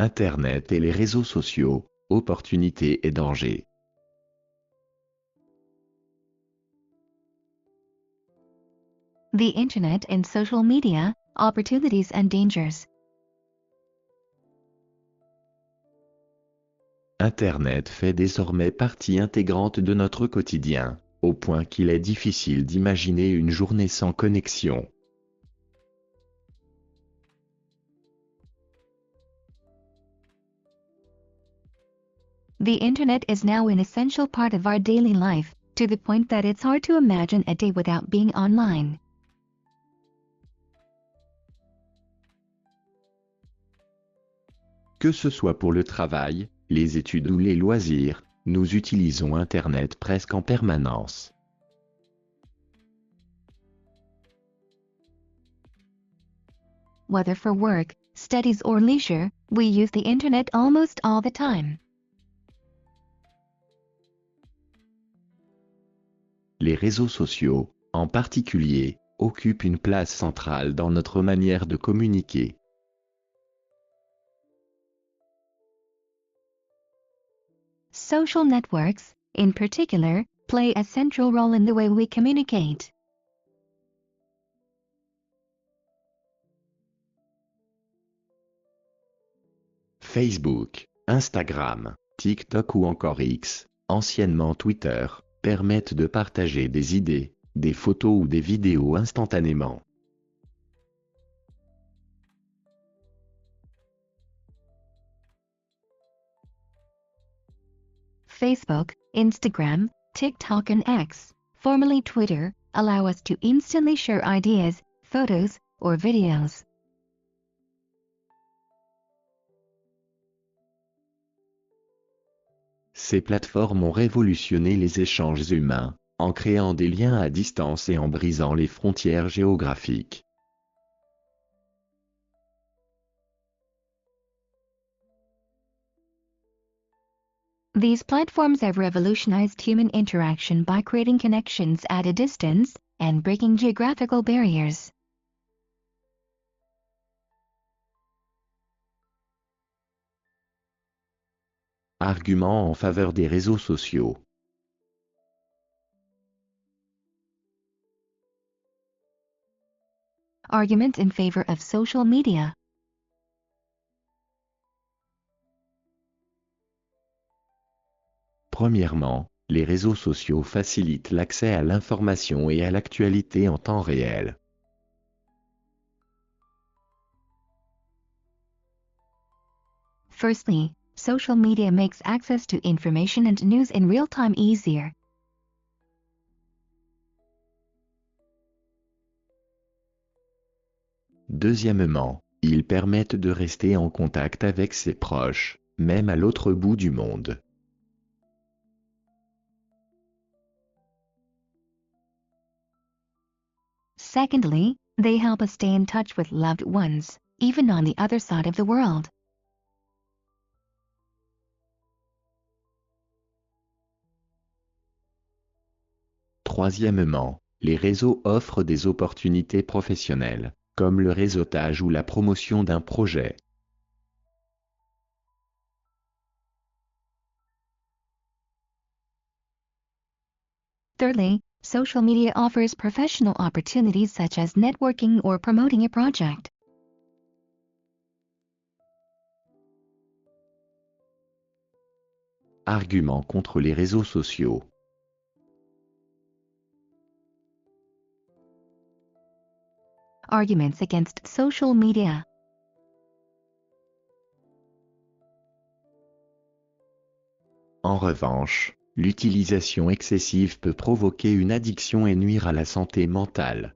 Internet et les réseaux sociaux, opportunités et dangers. The Internet and social media, opportunities and dangers. Internet fait désormais partie intégrante de notre quotidien, au point qu'il est difficile d'imaginer une journée sans connexion. The Internet is now an essential part of our daily life, to the point that it's hard to imagine a day without being online. Que ce soit pour le travail, les études ou les loisirs, nous utilisons Internet presque en permanence. Whether for work, studies or leisure, we use the Internet almost all the time. Les réseaux sociaux, en particulier, occupent une place centrale dans notre manière de communiquer. Social networks, in particular, play a central role in the way we communicate. Facebook, Instagram, TikTok ou encore X, anciennement Twitter, permettent de partager des idées, des photos ou des vidéos instantanément. Facebook, Instagram, TikTok and X, formerly Twitter, allow us to instantly share ideas, photos, or videos. Ces plateformes ont révolutionné les échanges humains, en créant des liens à distance et en brisant les frontières géographiques. These platforms have revolutionized human interaction by creating connections at a distance and breaking geographical barriers. Arguments en faveur des réseaux sociaux. Arguments in favor of social media. Premièrement, les réseaux sociaux facilitent l'accès à l'information et à l'actualité en temps réel. Firstly, social media makes access to information and news in real time easier. Deuxièmement, ils permettent de rester en contact avec ses proches, même à l'autre bout du monde. Secondly, they help us stay in touch with loved ones, even on the other side of the world. Troisièmement, les réseaux offrent des opportunités professionnelles, comme le réseautage ou la promotion d'un projet. Thirdly, social media offers professional opportunities such as networking or promoting a project. Arguments contre les réseaux sociaux. Arguments against social media. En revanche, l'utilisation excessive peut provoquer une addiction et nuire à la santé mentale.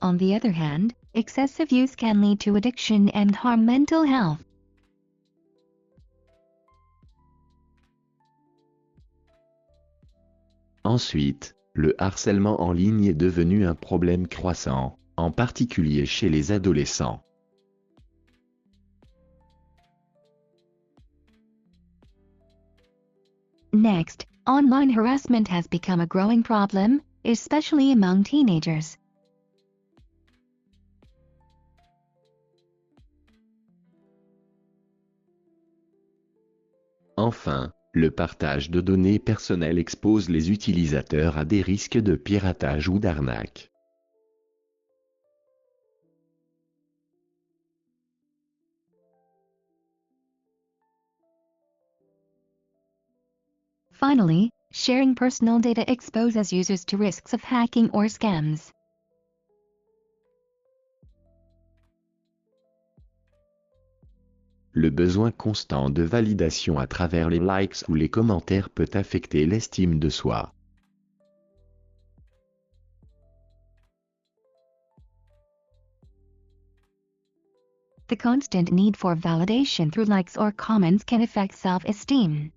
On the other hand, excessive use can lead to addiction and harm mental health. Ensuite, le harcèlement en ligne est devenu un problème croissant, en particulier chez les adolescents. Next, online harassment has become a growing problem, especially among teenagers. Enfin, le partage de données personnelles expose les utilisateurs à des risques de piratage ou d'arnaque. Finally, sharing personal data exposes users to risks of hacking or scams. Le besoin constant de validation à travers les likes ou les commentaires peut affecter l'estime de soi. The constant need for validation through likes or comments can affect self-esteem.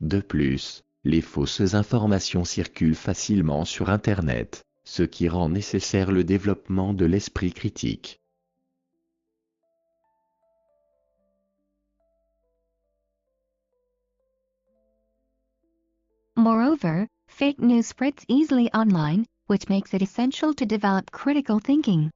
De plus, les fausses informations circulent facilement sur Internet, ce qui rend nécessaire le développement de l'esprit critique. Moreover, fake news spreads easily online, which makes it essential to develop critical thinking.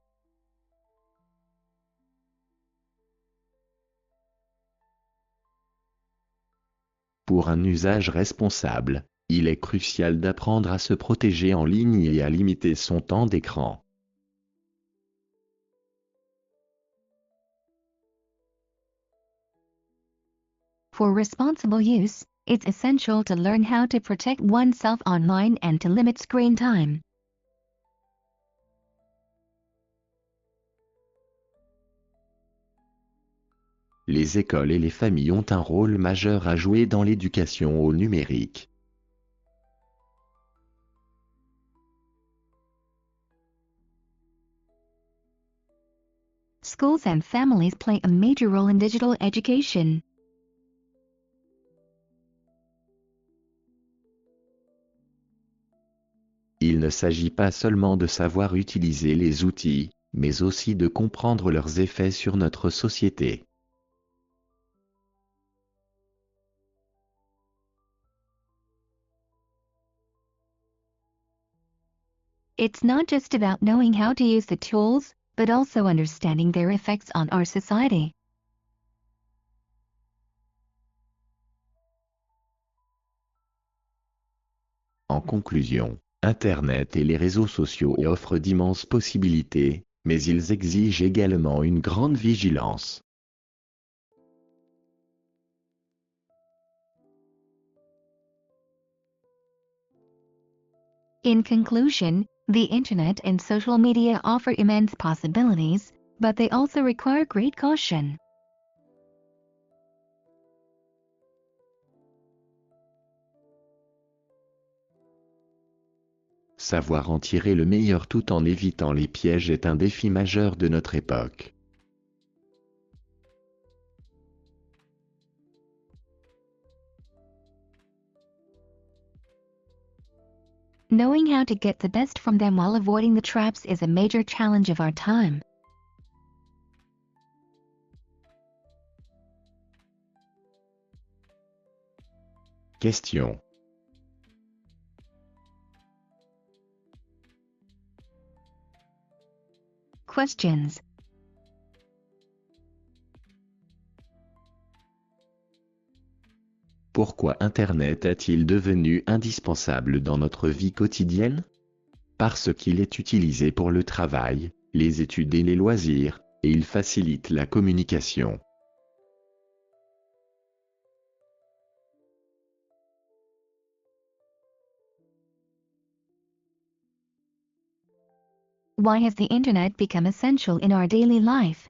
Pour un usage responsable, il est crucial d'apprendre à se protéger en ligne et à limiter son temps d'écran. For responsible use, it's essential to learn how to protect oneself online and to limit screen time. Les écoles et les familles ont un rôle majeur à jouer dans l'éducation au numérique. Schools and families play a major role in digital education. Il ne s'agit pas seulement de savoir utiliser les outils, mais aussi de comprendre leurs effets sur notre société. It's not just about knowing how to use the tools, but also understanding their effects on our society. En conclusion, Internet et les réseaux sociaux offrent d'immenses possibilités, mais ils exigent également une grande vigilance. In conclusion, the internet and social media offer immense possibilities, but they also require great caution. Savoir en tirer le meilleur tout en évitant les pièges est un défi majeur de notre époque. Knowing how to get the best from them while avoiding the traps is a major challenge of our time. Question. Questions. Pourquoi Internet est-il devenu indispensable dans notre vie quotidienne? Parce qu'il est utilisé pour le travail, les études et les loisirs, et il facilite la communication. Why has the internet become essential in our daily life?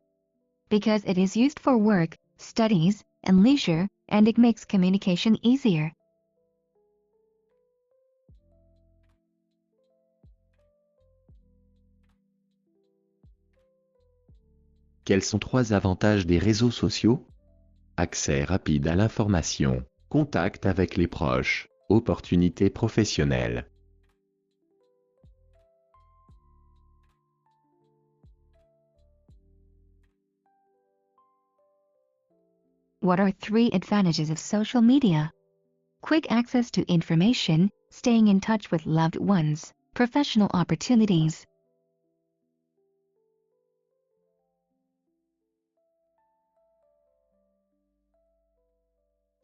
Because it is used for work, studies, and leisure, and it makes communication easier. Quels sont trois avantages des réseaux sociaux? Accès rapide à l'information, contact avec les proches, opportunités professionnelles. What are 3 advantages of social media? Quick access to information, staying in touch with loved ones, professional opportunities.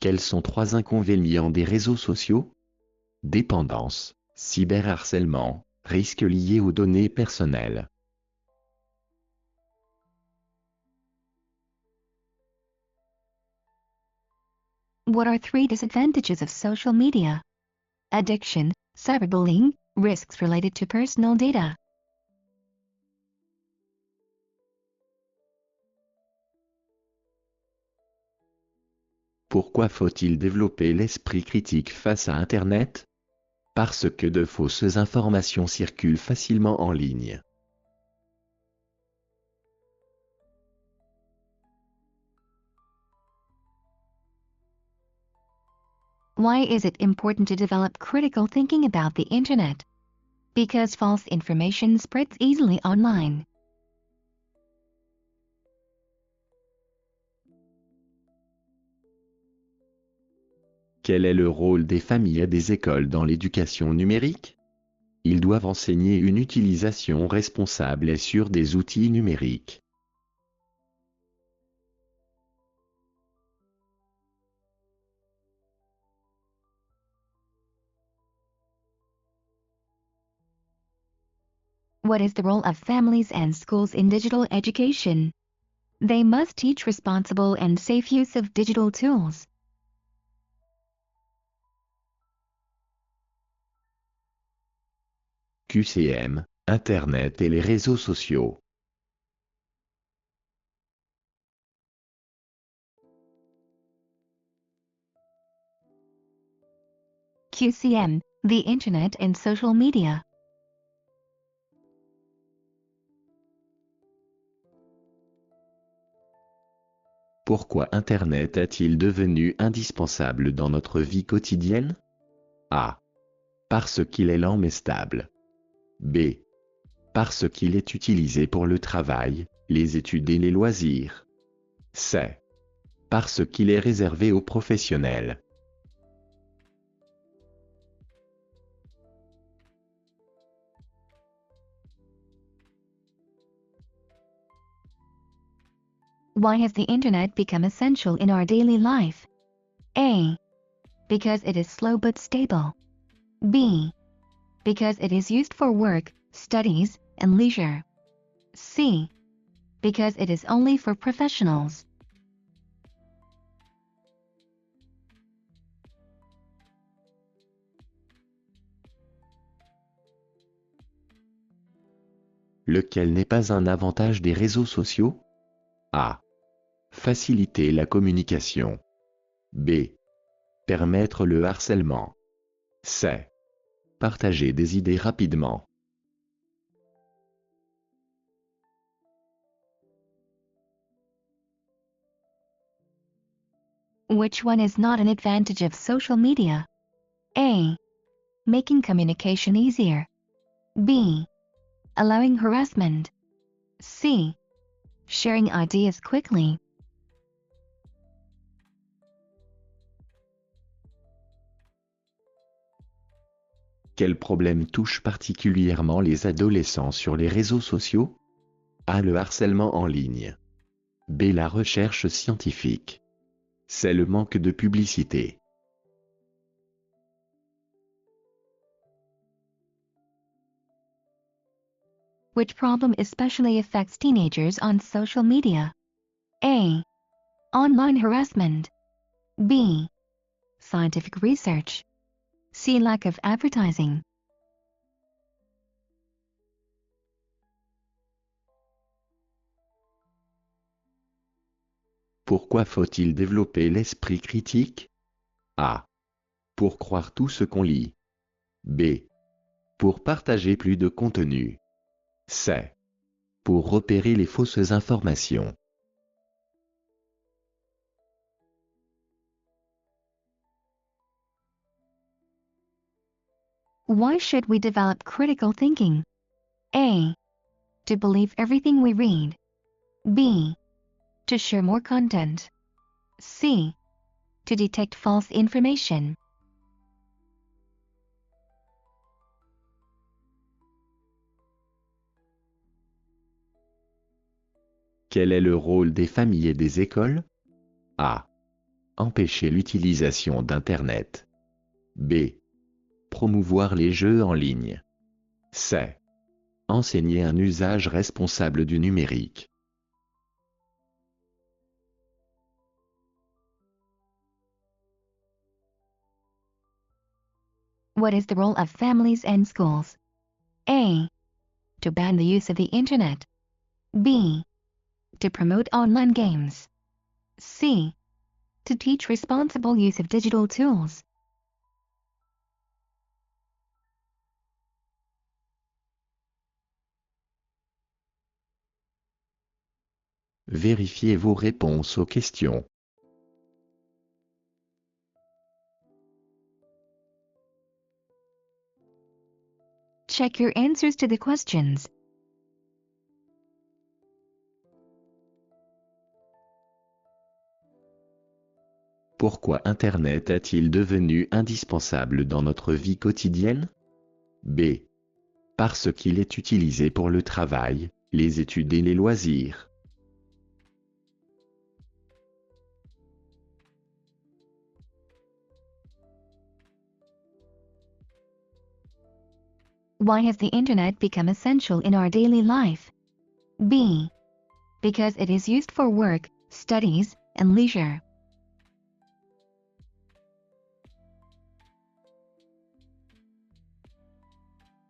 Quels sont 3 inconvénients des réseaux sociaux? Dépendance, cyberharcèlement, risques liés aux données personnelles. What are 3 disadvantages of social media? Addiction, cyberbullying, risks related to personal data. Pourquoi faut-il développer l'esprit critique face à Internet? Parce que de fausses informations circulent facilement en ligne. Why is it important to develop critical thinking about the Internet? Because false information spreads easily online. Quel est le rôle des familles et des écoles dans l'éducation numérique? Ils doivent enseigner une utilisation responsable et sûre des outils numériques. What is the role of families and schools in digital education? They must teach responsible and safe use of digital tools. QCM, Internet et les réseaux sociaux. QCM, the Internet and social media. Pourquoi Internet est-il devenu indispensable dans notre vie quotidienne? A. Parce qu'il est lent mais stable. B. Parce qu'il est utilisé pour le travail, les études et les loisirs. C. Parce qu'il est réservé aux professionnels. Why has the Internet become essential in our daily life? A. Because it is slow but stable. B. Because it is used for work, studies, and leisure. C. Because it is only for professionals. Lequel n'est pas un avantage des réseaux sociaux? A. Faciliter la communication. B. Permettre le harcèlement. C. Partager des idées rapidement. Which one is not an advantage of social media? A. Making communication easier. B. Allowing harassment. C. Sharing ideas quickly. Quel problème touche particulièrement les adolescents sur les réseaux sociaux? A. Le harcèlement en ligne. B. La recherche scientifique. C. Le manque de publicité. Which problem especially affects teenagers on social media? A. Online harassment. B. Scientific research. C. Lack of advertising. Pourquoi faut-il développer l'esprit critique? A. Pour croire tout ce qu'on lit. B. Pour partager plus de contenu. C. Pour repérer les fausses informations. Why should we develop critical thinking? A. To believe everything we read. B. To share more content. C. To detect false information. Quel est le rôle des familles et des écoles? A. Empêcher l'utilisation d'Internet. B. Promouvoir les jeux en ligne. C. Enseigner un usage responsable du numérique. What is the role of families and schools? A. To ban the use of the Internet. B. To promote online games. C. To teach responsible use of digital tools. Vérifiez vos réponses aux questions. Check your answers to the questions. Pourquoi Internet est-il devenu indispensable dans notre vie quotidienne? B. Parce qu'il est utilisé pour le travail, les études et les loisirs. Why has the Internet become essential in our daily life? B. Because it is used for work, studies, and leisure.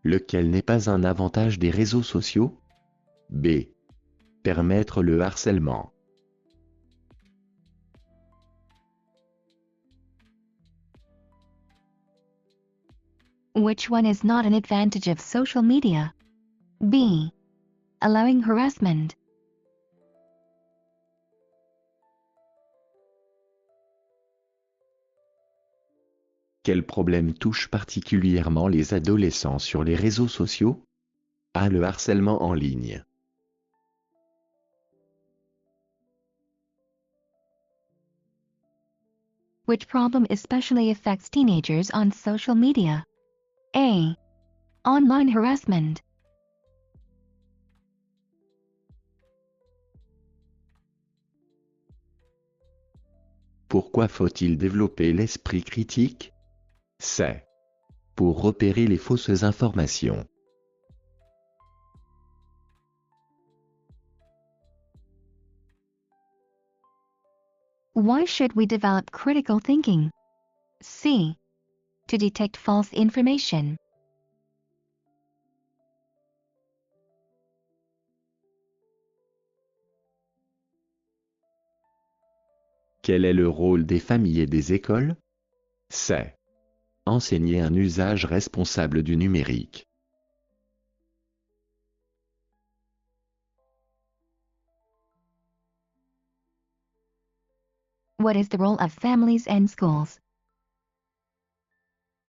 Lequel n'est pas un avantage des réseaux sociaux? B. Permettre le harcèlement. Which one is not an advantage of social media? B. Allowing harassment. Quel problème touche particulièrement les adolescents sur les réseaux sociaux? A. Le harcèlement en ligne. Which problem especially affects teenagers on social media? A. Online harassment. Pourquoi faut-il développer l'esprit critique? C. Pour repérer les fausses informations. Why should we develop critical thinking? C. To detect false information. Quel est le rôle des familles et des écoles? C. Enseigner un usage responsable du numérique. What is the role of families and schools?